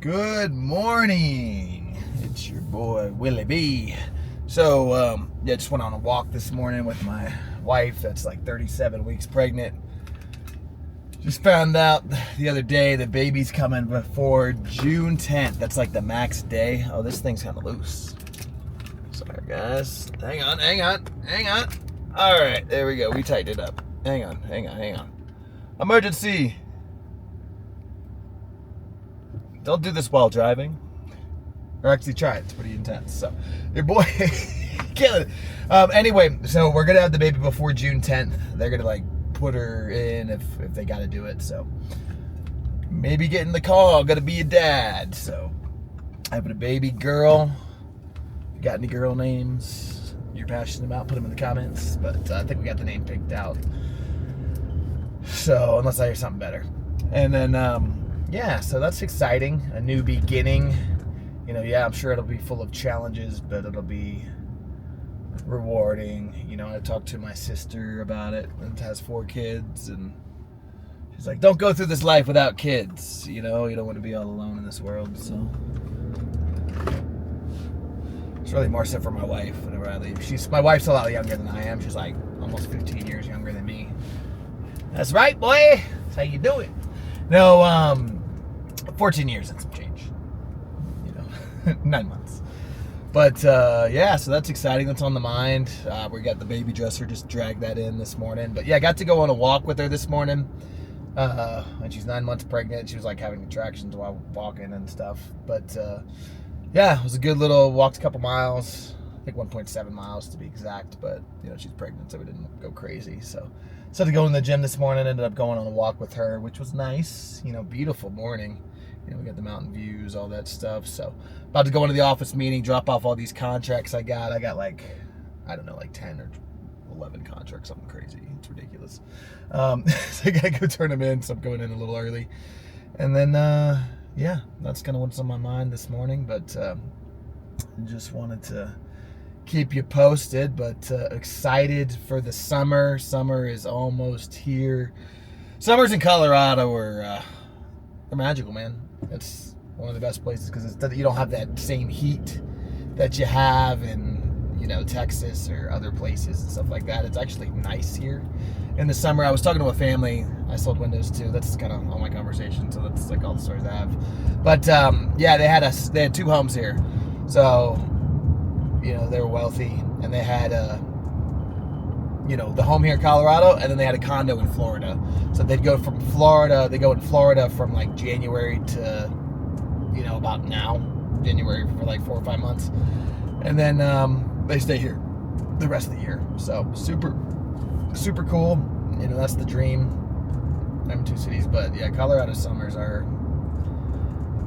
Good morning. It's your boy Willie B. So, just went on a walk this morning with my wife that's like 37 weeks pregnant. Just found out the other day the baby's coming before June 10th. That's like the max day. Oh, this thing's kind of loose. Sorry, guys. Hang on. All right, there we go. We tightened it up. Hang on. Emergency. Don't do this while driving. Or actually try it. It's pretty intense. So, your boy, killing it. Anyway, so we're going to have the baby before June 10th. They're going to like put her in if they got to do it. So, maybe get in the call. Going to be a dad. So, having a baby girl. If you got any girl names you're passionate about, put them in the comments. But I think we got the name picked out. So, unless I hear something better. And then, yeah, so that's exciting. A new beginning. You know, yeah, I'm sure it'll be full of challenges, but it'll be rewarding. You know, I talked to my sister about it, and has 4 kids, and she's like, don't go through this life without kids. You know, you don't want to be all alone in this world, so. It's really more so for my wife whenever I leave. My wife's a lot younger than I am. She's like almost 15 years younger than me. That's right, boy. That's how you do it. No, 14 years and some change. You know, 9 months. But, yeah, so that's exciting. That's on the mind. We got the baby dresser, just dragged that in this morning. But, yeah, I got to go on a walk with her this morning. When she's 9 months pregnant, she was, like, having contractions while walking and stuff. But, yeah, it was a good little, walked a couple miles. I think 1.7 miles to be exact. But, you know, she's pregnant, so we didn't go crazy. So had to go in the gym this morning. Ended up going on a walk with her, which was nice. You know, beautiful morning. You know, we got the mountain views, all that stuff. So, about to go into the office meeting, drop off all these contracts I got. I got like, I don't know, like 10 or 11 contracts, something crazy. It's ridiculous. So I got to go turn them in, so I'm going in a little early. And then, yeah, that's kind of what's on my mind this morning. But just wanted to keep you posted, but excited for the summer. Summer is almost here. Summers in Colorado are magical, man. It's one of the best places because you don't have that same heat that you have in, you know, Texas or other places and stuff like that. It's actually nice here in the summer. I was talking to a family. I sold windows too. That's kind of all my conversation. So that's like all the stories I have. But yeah, they had 2 homes here. So, you know, they were wealthy, and they had you know, the home here in Colorado, and then they had a condo in Florida. So they'd go from Florida, they go in Florida from like January to, you know, about now, January, for like 4 or 5 months. And then they stay here the rest of the year. So super, super cool. You know, that's the dream. I'm in 2 cities, but yeah, Colorado summers are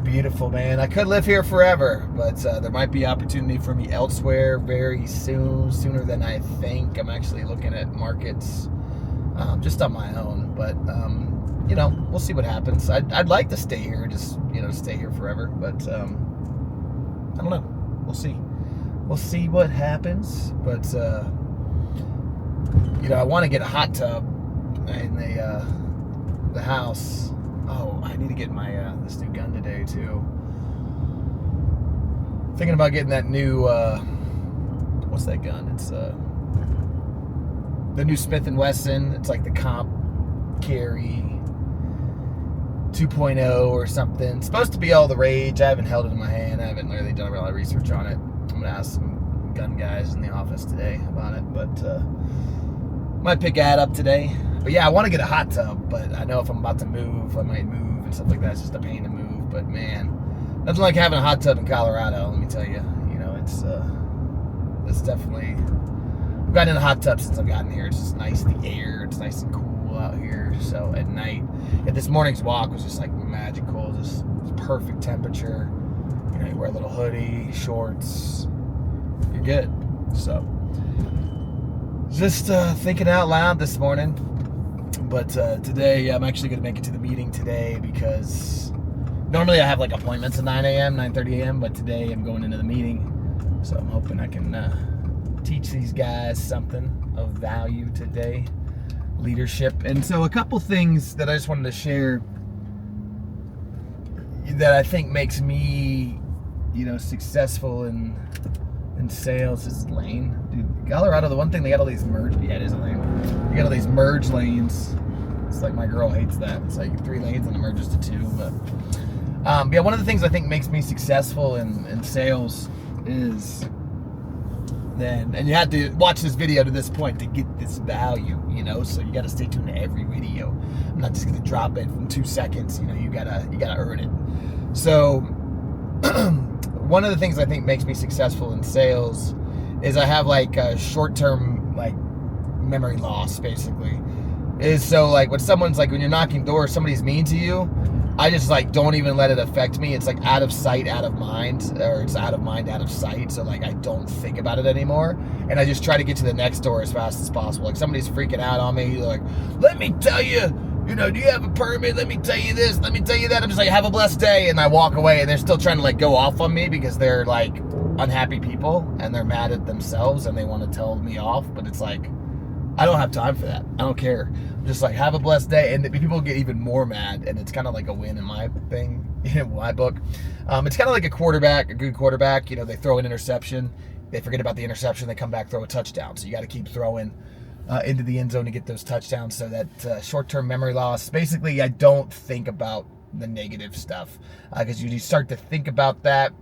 beautiful, man. I could live here forever, but there might be opportunity for me elsewhere very soon, sooner than I think. I'm actually looking at markets just on my own, but you know, we'll see what happens. I'd like to stay here, just, you know, stay here forever, but I don't know. We'll see what happens. But you know, I want to get a hot tub in the house. Oh, I need to get my this new gun today too. Thinking about getting that new what's that gun? It's the new Smith & Wesson. It's like the Comp Carry 2.0 or something. It's supposed to be all the rage. I haven't held it in my hand. I haven't really done a lot of research on it. I'm gonna ask some gun guys in the office today about it, but might pick ad up today. But yeah, I want to get a hot tub, but I know if I'm about to move, I might move and stuff like that. It's just a pain to move. But man, nothing like having a hot tub in Colorado, let me tell you. You know, it's definitely, I've gotten in a hot tub since I've gotten here. It's just nice, the air, it's nice and cool out here. So at night, yeah, this morning's walk was just like magical, just perfect temperature. You know, you wear a little hoodie, shorts, you're good. So just thinking out loud this morning. But today, I'm actually going to make it to the meeting today because normally I have like appointments at 9 a.m., 9:30 a.m., but today I'm going into the meeting. So I'm hoping I can teach these guys something of value today, leadership. And so a couple things that I just wanted to share. that I think makes me, successful in sales is lane. Dude, Colorado, the one thing they got all these merge. Yeah, it is a lane. You got all these merge lanes. It's like my girl hates that. It's like 3 lanes and it merges to 2. But yeah, one of the things I think makes me successful in sales is and you have to watch this video to this point to get this value, so you got to stay tuned to every video. I'm not just going to drop it in 2 seconds. You gotta earn it. So one of the things I think makes me successful in sales is I have like a short-term like memory loss, basically. Is so like when you're knocking doors, somebody's mean to you, I just like don't even let it affect me. It's like out of sight, out of mind, or it's out of mind, out of sight. So like I don't think about it anymore, and I just try to get to the next door as fast as possible. Like somebody's freaking out on me, like, let me tell you, do you have a permit? Let me tell you this, let me tell you that. I'm just like, have a blessed day, and I walk away, and they're still trying to like go off on me because they're like unhappy people and they're mad at themselves and they want to tell me off. But it's like, I don't have time for that. I don't care. I'm just like, have a blessed day. And people get even more mad, and it's kind of like a win in my thing, in my book. It's kind of like a good quarterback. They throw an interception, they forget about the interception, they come back, throw a touchdown. So you got to keep throwing into the end zone to get those touchdowns. So that short-term memory loss, basically, I don't think about the negative stuff because you start to think about that.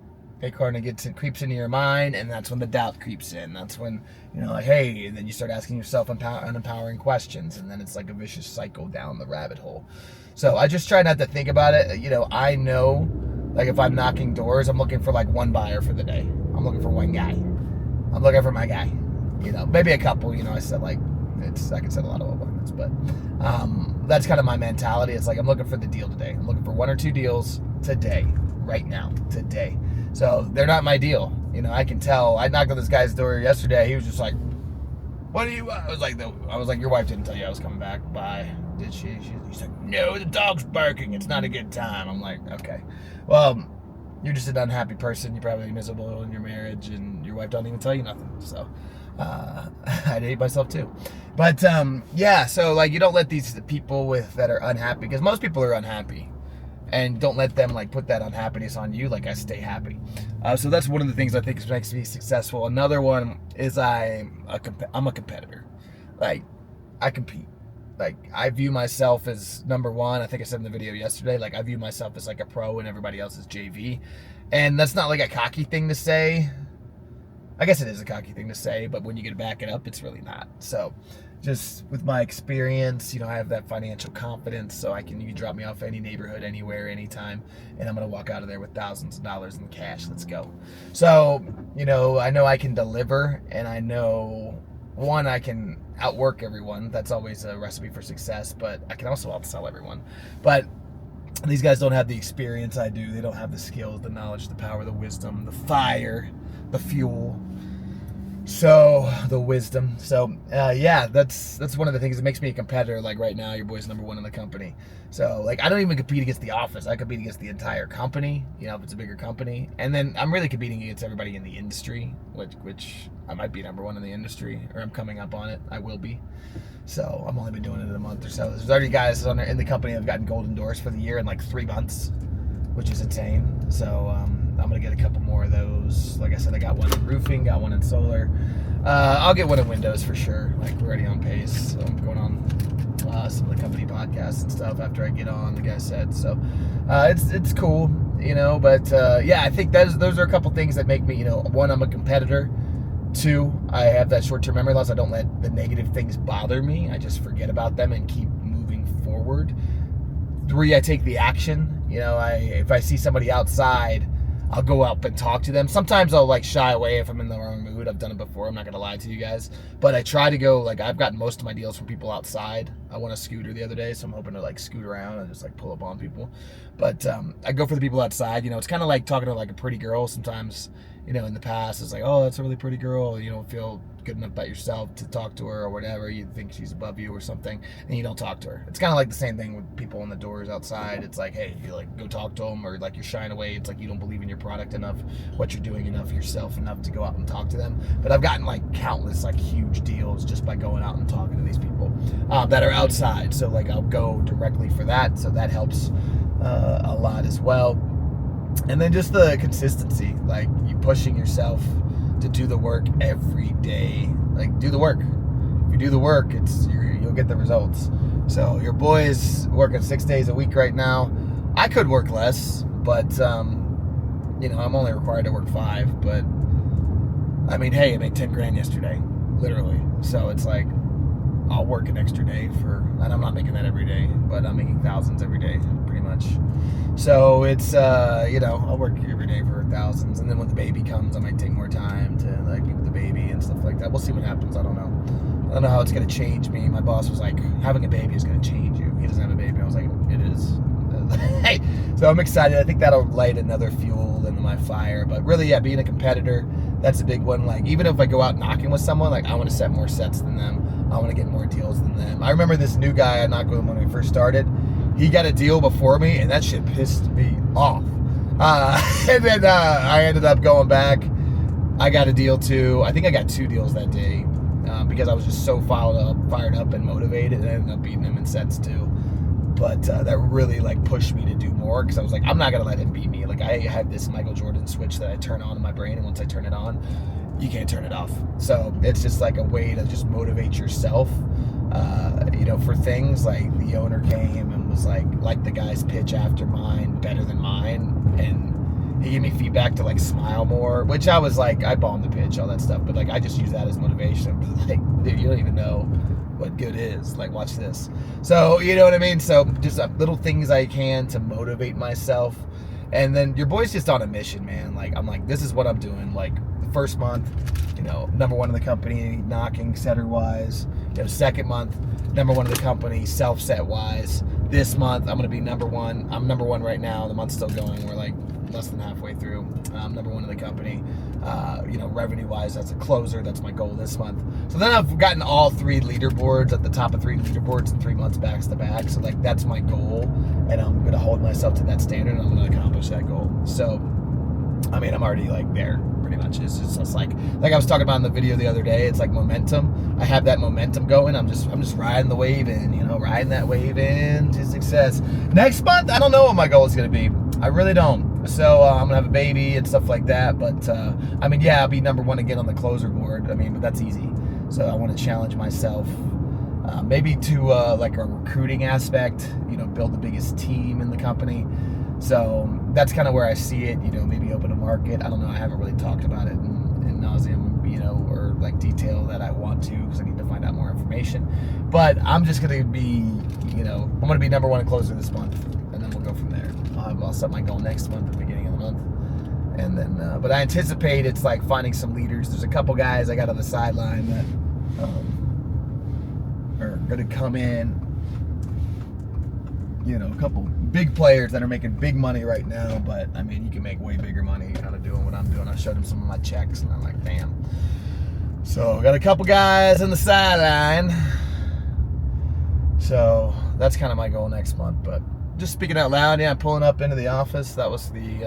It kind of creeps into your mind, and that's when the doubt creeps in. That's when, like, hey, and then you start asking yourself unempowering questions, and then it's like a vicious cycle down the rabbit hole. So I just try not to think about it. I know, like, if I'm knocking doors, I'm looking for like one buyer for the day. I'm looking for one guy. I'm looking for my guy. Maybe a couple. I said like, I can set a lot of appointments, but that's kind of my mentality. It's like I'm looking for the deal today. I'm looking for 1 or 2 deals today, right now, today. So they're not my deal. I can tell. I knocked on this guy's door yesterday. He was just like, what do you want? I was like, your wife didn't tell you I was coming back. Bye. Did she? He's like, no, the dog's barking. It's not a good time. I'm like, okay. Well, you're just an unhappy person. You're probably miserable in your marriage, and your wife don't even tell you nothing. So I'd hate myself too. But yeah, so like you don't let these people that are unhappy, because most people are unhappy. And don't let them like put that unhappiness on you. Like, I stay happy. So that's one of the things I think makes me successful. Another one is I'm a competitor. Like, I compete. Like, I view myself as number one. I think I said in the video yesterday, like, I view myself as like a pro and everybody else is JV. And that's not like a cocky thing to say. I guess it is a cocky thing to say, but when you get to back it up, it's really not. So just with my experience, I have that financial confidence, so you can drop me off any neighborhood, anywhere, anytime, and I'm going to walk out of there with thousands of dollars in cash. Let's go. So, I know I can deliver, and I know, one, I can outwork everyone. That's always a recipe for success, but I can also outsell everyone. But these guys don't have the experience I do. They don't have the skills, the knowledge, the power, the wisdom, the fire, the fuel. So the wisdom. So yeah, that's one of the things that makes me a competitor. Like right now, your boy's number one in the company. So like I don't even compete against the office. I compete against the entire company. If it's a bigger company, and then I'm really competing against everybody in the industry, which I might be number one in the industry, or I'm coming up on it. I will be. So I've only been doing it in a month or so. There's already guys in the company that have gotten golden doors for the year in like 3 months, which is insane. So I'm going to get a couple more of those. Like I said, I got one in roofing, got one in solar. I'll get one in windows for sure. Like, we're already on pace. So I'm going on some of the company podcasts and stuff after I get on, the guy said. So it's cool, But yeah, I think those are a couple things that make me, one, I'm a competitor. 2, I have that short-term memory loss. I don't let the negative things bother me. I just forget about them and keep moving forward. 3, I take the action. If I see somebody outside, I'll go up and talk to them. Sometimes I'll like shy away if I'm in the wrong mood. I've done it before. I'm not going to lie to you guys. But I try to go, like, I've gotten most of my deals from people outside. I won a scooter the other day, so I'm hoping to like scoot around and just like pull up on people. But I go for the people outside. It's kind of like talking to like a pretty girl sometimes. In the past, it's like, oh, that's a really pretty girl. You don't feel good enough about yourself to talk to her or whatever. You think she's above you or something, and you don't talk to her. It's kind of like the same thing with people in the doors outside. It's like, hey, you like go talk to them, or like you're shying away. It's like you don't believe in your product enough, what you're doing enough, yourself enough to go out and talk to them. But I've gotten like countless like huge deals just by going out and talking to these people that are outside. So like I'll go directly for that. So that helps a lot as well. And then just the consistency, like you pushing yourself to do the work every day. Like, do the work. If you do the work, you'll get the results. So your boy is working 6 days a week right now. I could work less, but I'm only required to work 5. But I mean, hey, I made 10 grand yesterday, literally. So it's like, I'll work an extra day and I'm not making that every day, but I'm making thousands every day, pretty much. So it's, I'll work every day for thousands. And then when the baby comes, I might take more time to like be with the baby and stuff like that. We'll see what happens. I don't know how it's going to change me. My boss was like, having a baby is going to change you. He doesn't have a baby. I was like, it is. So I'm excited. I think that'll light another fuel into my fire. But really, yeah, being a competitor, that's a big one. Like, even if I go out knocking with someone, like, I want to set more sets than them. I want to get more deals than them. I remember this new guy I knocked with him when we first started. He got a deal before me, and that shit pissed me off. And then I ended up going back. I got a deal too. I think I got 2 deals that day because I was just so fired up and motivated, and I ended up beating him in sets too. But that really like pushed me to do more, because I was like, I'm not gonna let him beat me. Like, I have this Michael Jordan switch that I turn on in my brain, and once I turn it on, you can't turn it off. So it's just like a way to just motivate yourself. For things like the owner came and was like the guy's pitch after mine better than mine, and he gave me feedback to like smile more, which I was like, I bombed the pitch, all that stuff, but like I just use that as motivation. Like, dude, you don't even know what good is. Like, watch this. So, you know what I mean? So just little things I can to motivate myself. And then your boy's just on a mission, man. Like, I'm like, this is what I'm doing. Like, the first month, number 1 in the company, knocking setter wise. Second month, number 1 in the company, self set wise. This month, I'm going to be number 1. I'm number 1 right now. The month's still going. We're like less than halfway through. I'm number 1 in the company. Revenue wise, that's a closer. That's my goal this month. So then I've gotten all 3 leaderboards, at the top of 3 leaderboards in 3 months back to back. So like, that's my goal, and I'm going to hold myself to that standard, and I'm going to accomplish that goal. So, I mean, I'm already like there pretty much. It's just like I was talking about in the video the other day. It's like momentum. I have that momentum going. I'm just riding the wave in, riding that wave in to success. Next month, I don't know what my goal is going to be. I really don't. So I'm gonna have a baby and stuff like that. But I mean, yeah, I'll be number 1 again on the closer board. I mean, but that's easy. So I want to challenge myself, maybe to like a recruiting aspect. Build the biggest team in the company. So that's kind of where I see it. Maybe open a market. I don't know. I haven't really talked about it in nauseam, or like detail that I want to, because I need to find out more information. But I'm just gonna be, I'm gonna be number 1 in closer this month, and then we'll go from there. I'll set my goal next month, at the beginning of the month. And then, but I anticipate it's like finding some leaders. There's a couple guys I got on the sideline that are going to come in. A couple big players that are making big money right now. But I mean, you can make way bigger money out of doing what I'm doing. I showed them some of my checks, and I'm like, damn. So got a couple guys on the sideline. So that's kind of my goal next month. But just speaking out loud, yeah, I'm pulling up into the office. That was the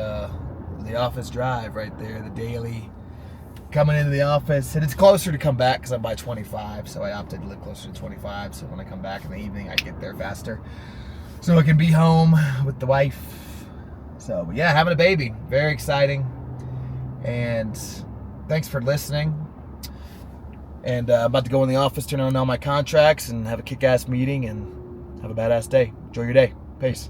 office drive right there, the daily coming into the office. And it's closer to come back because I'm by 25, so I opted to live closer to 25. So when I come back in the evening, I get there faster, so I can be home with the wife. So, but yeah, having a baby, very exciting. And thanks for listening. And I'm about to go in the office, turn on all my contracts, and have a kick-ass meeting, and have a badass day. Enjoy your day. Peace.